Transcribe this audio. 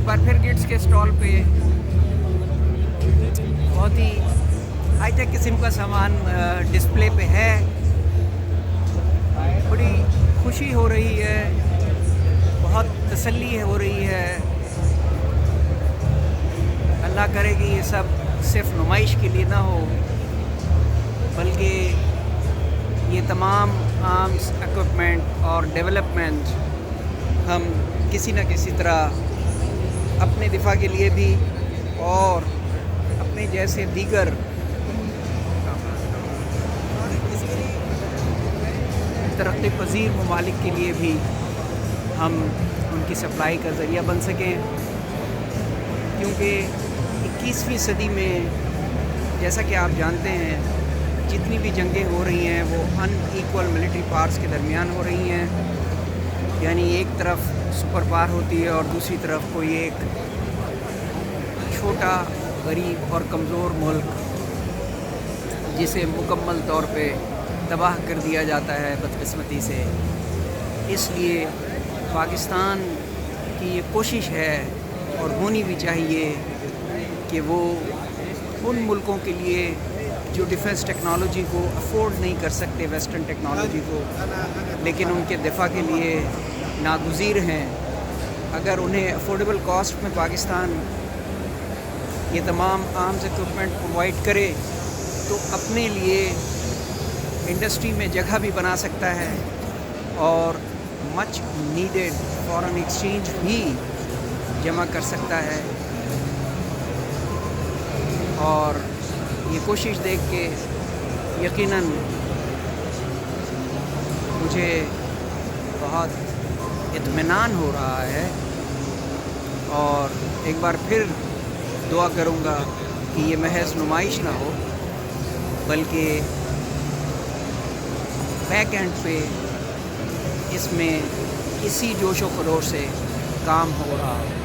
एक बार फिर गिट्स के स्टॉल पे बहुत ही हाईटेक किस्म का सामान डिस्प्ले पे है। बड़ी खुशी हो रही है, बहुत तसल्ली हो रही है। अल्लाह करे कि ये सब सिर्फ नुमाइश के लिए ना हो, बल्कि ये तमाम आर्म्स इक्विपमेंट और डेवलपमेंट हम किसी न किसी तरह अपने दिफा के लिए भी और अपने जैसे दीगर तरक्की पजीर ममालिक के लिए भी हम उनकी सप्लाई का ज़रिया बन सकें, क्योंकि 21वीं सदी में जैसा कि आप जानते हैं जितनी भी जंगें हो रही हैं वो अनइक्वल मिलिट्री पावर्स के दरमियान हो रही हैं। यानी एक तरफ सुपर पावर होती है और दूसरी तरफ कोई एक छोटा गरीब और कमज़ोर मुल्क जिसे मुकम्मल तौर पे तबाह कर दिया जाता है बदकिस्मती से। इसलिए पाकिस्तान की ये कोशिश है और होनी भी चाहिए कि वो उन मुल्कों के लिए जो डिफेंस टेक्नोलॉजी को अफोर्ड नहीं कर सकते, वेस्टर्न टेक्नोलॉजी को, लेकिन उनके दिफा के लिए नागुज़ीर हैं, अगर उन्हें अफोर्डेबल कॉस्ट में पाकिस्तान ये तमाम आर्म्स इक्विपमेंट प्रोवाइड करे तो अपने लिए इंडस्ट्री में जगह भी बना सकता है और मच नीडेड फॉरेन एक्सचेंज भी जमा कर सकता है। और ये कोशिश देख के यकीनन मुझे बहुत इत्मीनान हो रहा है और एक बार फिर दुआ करूँगा कि ये महज नुमाइश ना हो, बल्कि बैक एंड पे इसमें इसी जोश व खरोश से काम हो रहा हो।